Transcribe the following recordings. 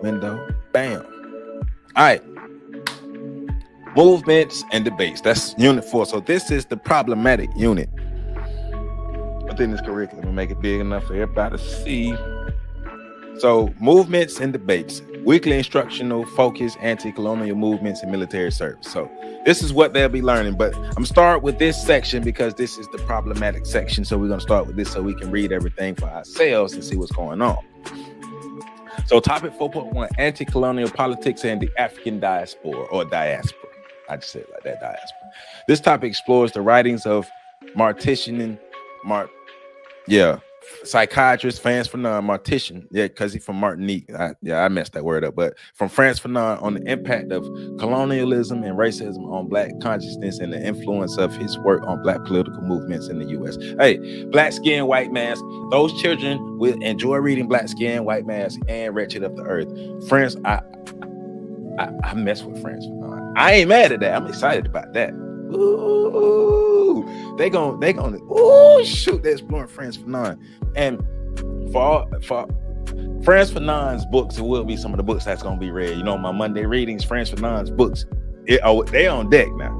window. Bam. All right. Movements and debates. That's unit 4. So this is the problematic unit within this curriculum. We'll make it big enough for everybody to see. So movements and debates. Weekly instructional focus, anti-colonial movements and military service. So this is what they'll be learning. But I'm going to start with this section because this is the problematic section. So we're going to start with this so we can read everything for ourselves and see what's going on. So topic 4.1, anti-colonial politics and the African diaspora or diaspora. I just said it like that, diaspora. This topic explores the writings of psychiatrist Frantz Fanon, because he's from Martinique. I messed that word up, but from Frantz Fanon on the impact of colonialism and racism on Black consciousness and the influence of his work on Black political movements in the U.S. Hey, Black Skin, White Mask. Those children will enjoy reading Black Skin, White Mask, and Wretched of the Earth. Friends, I mess with Frantz Fanon. I ain't mad at that. I'm excited about that. Ooh, they gonna shoot, they're exploring Frantz Fanon. And for Frantz Fanon's books, it will be some of the books that's gonna be read. You know, my Monday readings, Frantz Fanon's books, they on deck now.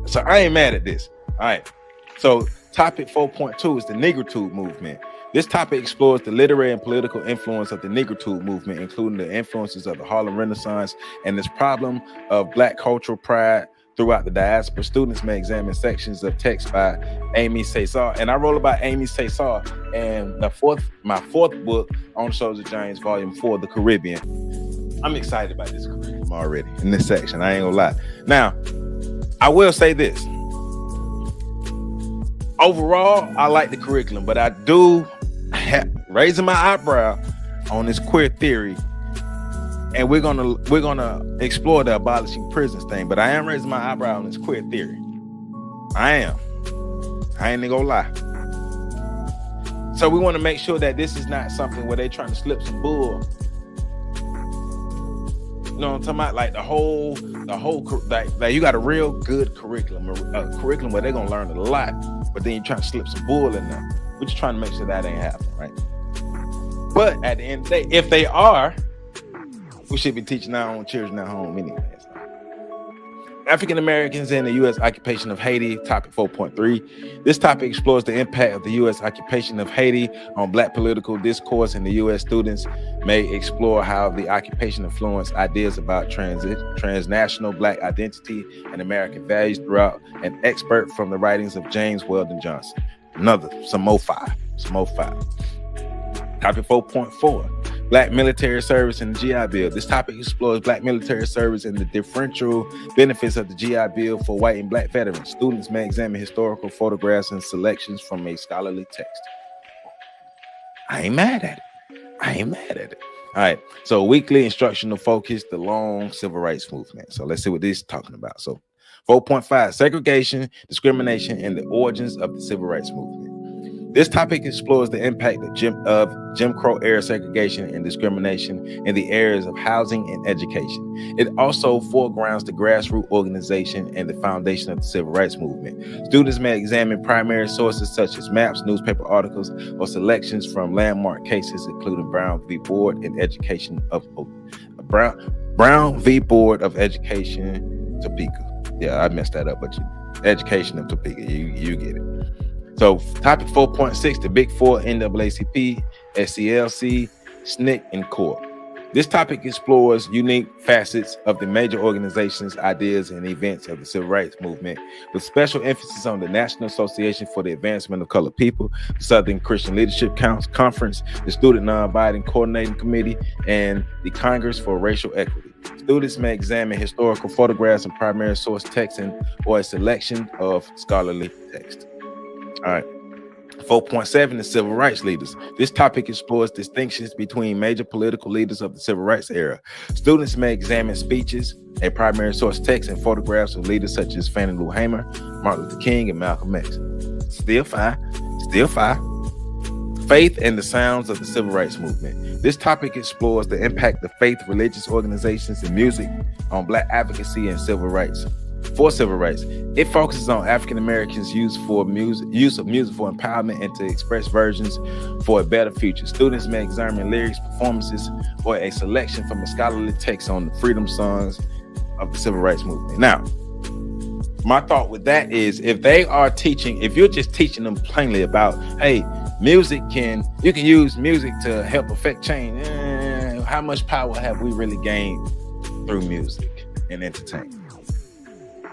So I ain't mad at this. All right. So topic 4.2 is the Negritude movement. This topic explores the literary and political influence of the Negritude movement, including the influences of the Harlem Renaissance and this problem of Black cultural pride throughout the diaspora. Students may examine sections of text by Amy Cesar. And I wrote about Amy Cesar and my fourth book on the Shoulders of Giants, Volume 4, The Caribbean. I'm excited about this curriculum already in this section. I ain't gonna lie. Now, I will say this. Overall, I like the curriculum, but I do raising my eyebrow on this queer theory. And we're gonna explore the abolishing prisons thing, but I am raising my eyebrow on this queer theory. I ain't gonna lie. So we want to make sure that this is not something where they're trying to slip some bull. You know what I'm talking about? Like the whole like you got a real good curriculum, a curriculum where they're gonna learn a lot, but then you're trying to slip some bull in there. We're just trying to make sure that ain't happening, right? But at the end of the day, if they are, we should be teaching our own children at home anyways. African Americans in the U.S. occupation of Haiti, topic 4.3. This topic explores the impact of the U.S. occupation of Haiti on Black political discourse in the U.S. Students may explore how the occupation influenced ideas about transnational Black identity and American values throughout an expert from the writings of James Weldon Johnson. Some more five. Topic 4.4. Black military service and the GI Bill. This topic explores Black military service and the differential benefits of the GI Bill for white and Black veterans. Students may examine historical photographs and selections from a scholarly text. I ain't mad at it. All right. So weekly instructional focus, the long civil rights movement. So let's see what this is talking about. So 4.5, segregation, discrimination, and the origins of the civil rights movement. This topic explores the impact of Jim Crow era segregation and discrimination in the areas of housing and education. It also foregrounds the grassroots organization and the foundation of the civil rights movement. Students may examine primary sources such as maps, newspaper articles, or selections from landmark cases, including Brown v. Board of Education, Topeka. Yeah, I messed that up, but Education of Topeka, you get it. So topic 4.6, the Big Four, NAACP, SCLC, SNCC, and CORE. This topic explores unique facets of the major organizations, ideas, and events of the civil rights movement, with special emphasis on the National Association for the Advancement of Colored People, the Southern Christian Leadership Conference, the Student Non-Binding Coordinating Committee, and the Congress for Racial Equity. Students may examine historical photographs and primary source text or a selection of scholarly text. All right. 4.7 is civil rights leaders. This topic explores distinctions between major political leaders of the civil rights era. Students may examine speeches, a primary source text, and photographs of leaders such as Fannie Lou Hamer, Martin Luther King, and Malcolm X. Still fine. Faith and the sounds of the civil rights movement. This topic explores the impact of faith, religious organizations, and music on Black advocacy and civil rights. for civil rights. It focuses on African Americans' use of music for empowerment and to express versions for a better future. Students may examine lyrics, performances, or a selection from a scholarly text on the freedom songs of the civil rights movement. Now, my thought with that is, if you're just teaching them plainly about, hey, you can use music to help affect change. How much power have we really gained through music and entertainment?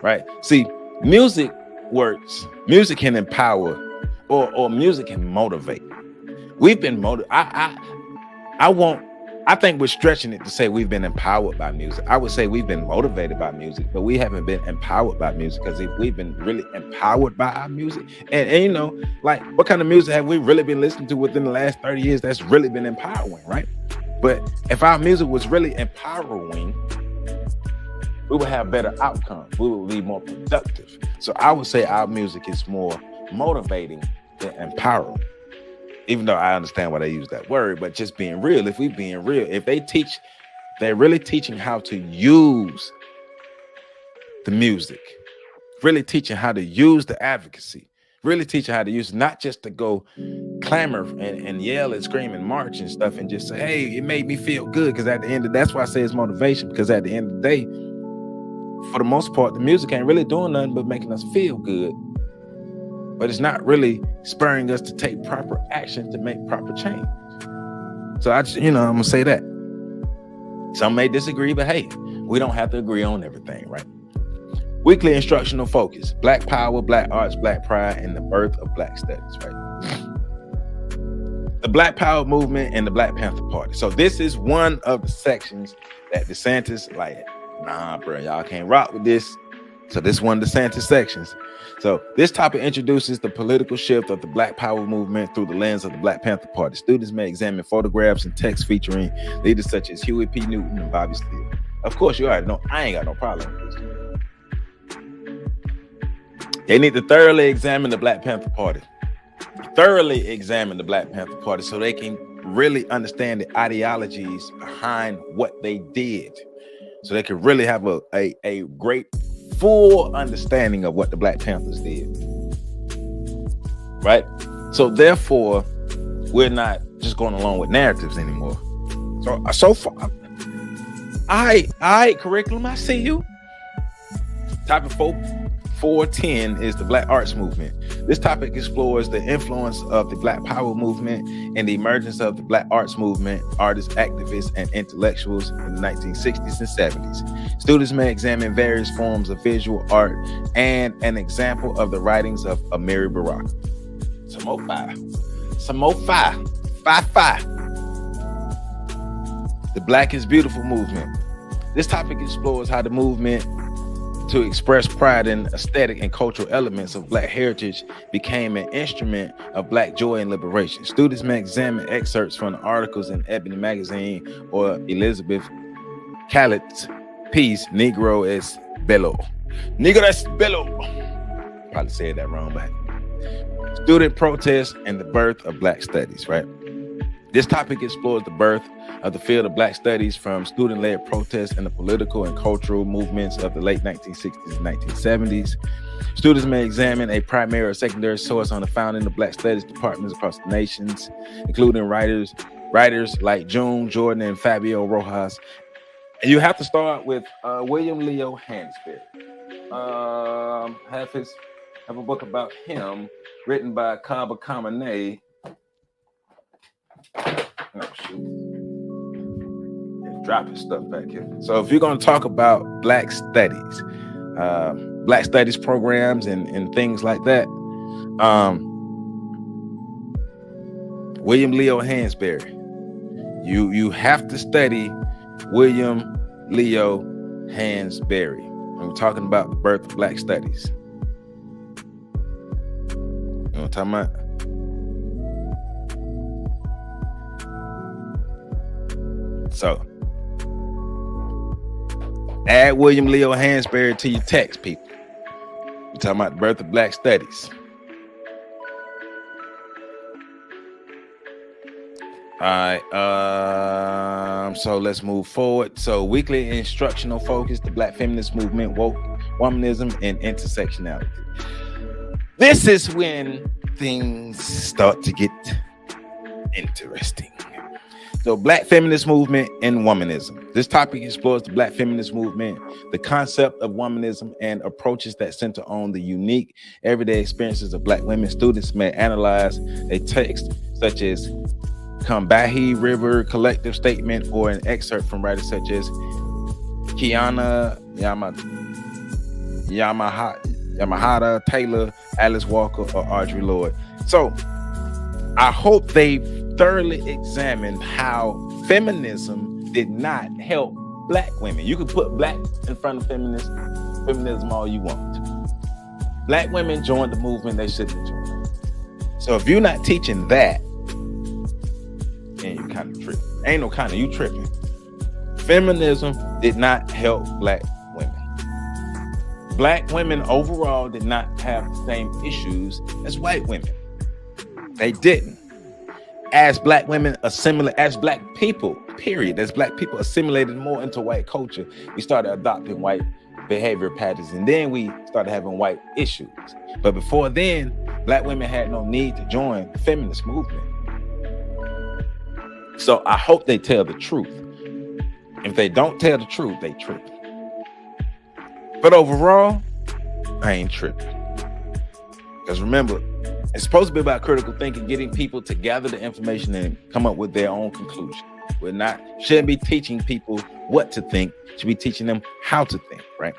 Right? See, music works. Music can empower, or music can motivate. We've been motivated. I think we're stretching it to say we've been empowered by music. I would say we've been motivated by music, but we haven't been empowered by music, because if we've been really empowered by our music, and you know, like, what kind of music have we really been listening to within the last 30 years that's really been empowering, right? But if our music was really empowering, we would have better outcomes. We would be more productive. So I would say our music is more motivating than empowering. Even though I understand why they use that word, but just being real, if they're really teaching how to use the music, really teaching how to use the advocacy, really teaching how to use, not just to go clamor and yell and scream and march and stuff and just say, hey, it made me feel good. Because that's why I say it's motivation, because at the end of the day, for the most part, the music ain't really doing nothing but making us feel good. But it's not really spurring us to take proper action to make proper change. So I'm gonna say that. Some may disagree, but hey, we don't have to agree on everything, right? Weekly instructional focus: Black Power, Black Arts, Black Pride, and the birth of Black studies, right? The Black Power movement and the Black Panther Party. So this is one of the sections that DeSantis, like, nah, bro, y'all can't rock with this. So this one of DeSantis sections. So this topic introduces the political shift of the Black Power movement through the lens of the Black Panther Party. Students may examine photographs and text featuring leaders such as Huey P. Newton and Bobby Steele. Of course, you already know I ain't got no problem with this. They need to thoroughly examine the Black Panther Party. Thoroughly examine the Black Panther Party so they can really understand the ideologies behind what they did. So they can really have a great full understanding of what the Black Panthers did, right? So therefore, we're not just going along with narratives anymore. So far, I curriculum, I see you. Topic 410 is the Black Arts Movement. This topic explores the influence of the Black Power movement and the emergence of the Black Arts movement, artists, activists, and intellectuals in the 1960s and 70s. Students may examine various forms of visual art and an example of the writings of Amiri Baraka. Some more five. The Black is Beautiful movement. This topic explores how the movement to express pride in aesthetic and cultural elements of Black heritage became an instrument of Black joy and liberation. Students may examine excerpts from the articles in Ebony magazine or Elizabeth Khalid's piece, Negro es Bello. Negro es Bello. Probably said that wrong, but student protests and the birth of Black studies, right? This topic explores the birth of the field of Black studies from student-led protests and the political and cultural movements of the late 1960s and 1970s. Students may examine a primary or secondary source on the founding of Black studies departments across the nations, including writers like June Jordan and Fabio Rojas. And you have to start with William Leo Hansberry. Have a book about him written by Kaba Kamene. Oh, shoot. Dropping stuff back here. So if you're going to talk about Black studies programs and things like that, William Leo Hansberry, you have to study William Leo Hansberry. And we're talking about the birth of Black studies. You know what I'm talking about? So add William Leo Hansberry to your text, people. We're talking about the birth of Black studies. All right. So let's move forward. So weekly instructional focus, the Black feminist movement, woke womanism, and intersectionality. This is when things start to get interesting. So, Black feminist movement and womanism. This topic explores the Black feminist movement, the concept of womanism, and approaches that center on the unique everyday experiences of Black women. Students may analyze a text such as Combahee River Collective Statement or an excerpt from writers such as Kiana Yamahata Taylor, Alice Walker, or Audre Lorde. So I hope they thoroughly examined how feminism did not help Black women. You can put Black in front of feminism all you want. Black women joined the movement they shouldn't join. So if you're not teaching that, then you kind of tripping. Ain't no kind of, you tripping. Feminism did not help Black women. Black women overall did not have the same issues as white women. They didn't. As Black women assimilate, as Black people, period, as Black people assimilated more into white culture, we started adopting white behavior patterns, and then we started having white issues. But before then, Black women had no need to join the feminist movement. So I hope they tell the truth. If they don't tell the truth, they trip. But overall, I ain't tripping. Because remember, it's supposed to be about critical thinking, getting people to gather the information and come up with their own conclusion. Shouldn't be teaching people what to think, should be teaching them how to think, right?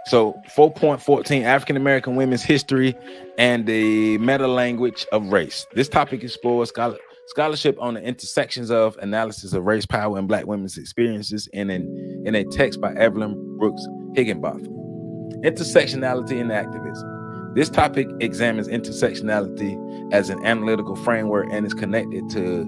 So 4.14, African American women's history and the meta language of race. This topic explores scholarship on the intersections of analysis of race, power, and Black women's experiences in a text by Evelyn Brooks Higginbotham. Intersectionality and activism. This topic examines intersectionality as an analytical framework and is connected to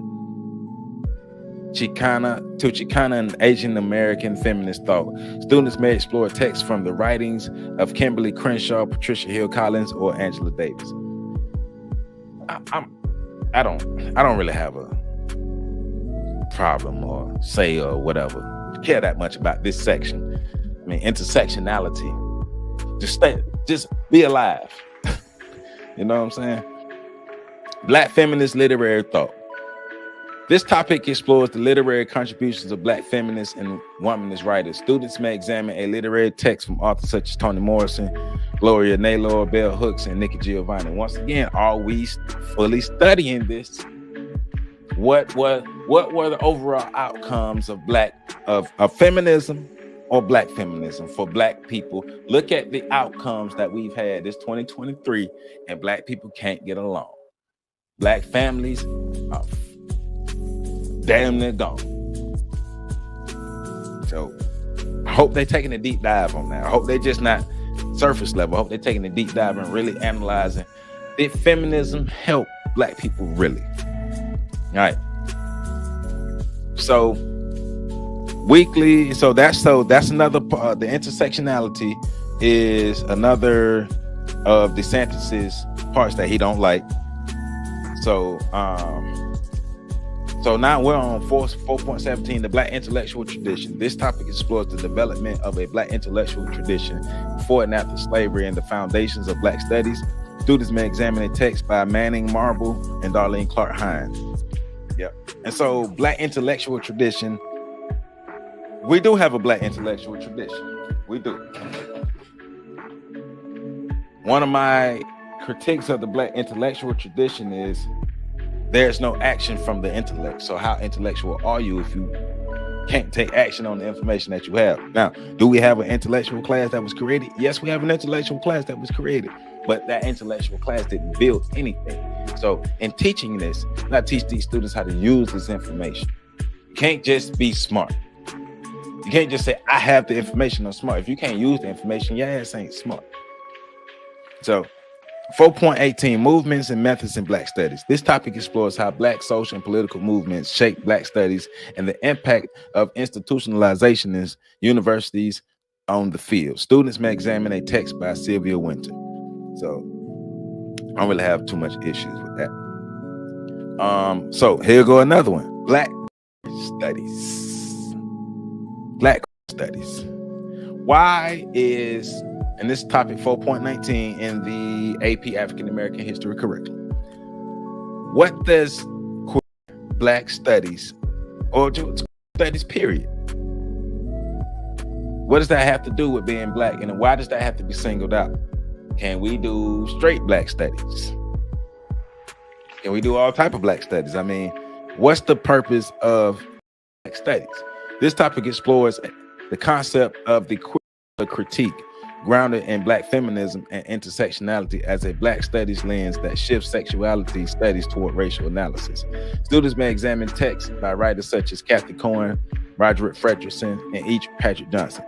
Chicana and Asian American feminist thought. Students may explore texts from the writings of Kimberly Crenshaw, Patricia Hill Collins, or Angela Davis. I don't really have a problem or say or whatever care that much about this section. I mean, intersectionality. Just be alive. You know what I'm saying? Black feminist literary thought. This topic explores the literary contributions of Black feminists and womanist writers. Students may examine a literary text from authors such as Toni Morrison, Gloria Naylor, Bell Hooks, and Nikki Giovanni. Once again, are we fully studying this? What were the overall outcomes of feminism or Black feminism for Black people? Look at the outcomes that we've had this 2023, and Black people can't get along. Black families are damn near gone. So I hope they're taking a deep dive on that. I hope they're just not surface level. I hope they're taking a deep dive and really analyzing, did feminism help Black people really? All right. So weekly, that's another part. The intersectionality is another of DeSantis's parts that he don't like. So now we're on 4.17, the Black intellectual tradition. This topic explores the development of a Black intellectual tradition before and after slavery and the foundations of Black studies. Students may examine a text by Manning Marble and Darlene Clark Hines. Yep. And so Black intellectual tradition, we do have a Black intellectual tradition. We do. One of my critiques of the Black intellectual tradition is there's no action from the intellect. So how intellectual are you if you can't take action on the information that you have? Now, do we have an intellectual class that was created? Yes, we have an intellectual class that was created, but that intellectual class didn't build anything. So in teaching this, I teach these students how to use this information. You can't just be smart. You can't just say, I have the information, I'm smart. If you can't use the information, your ass ain't smart. So 4.18, movements and methods in Black studies. This topic explores how Black social and political movements shape Black studies and the impact of institutionalization in universities on the field. Students may examine a text by Sylvia Winter. So I don't really have too much issues with that. So here go another one. Black studies. Black studies. Why is, and this is topic 4.19 in the AP African American History curriculum, what does Black studies, or studies period, what does that have to do with being Black, and why does that have to be singled out? Can we do straight Black studies? Can we do all type of Black studies? I mean, what's the purpose of Black studies? This topic explores the concept of the queer critique grounded in Black feminism and intersectionality as a Black studies lens that shifts sexuality studies toward racial analysis. Students may examine texts by writers such as Kathy Cohen, Roderick Fredrickson, and Patrick Johnson.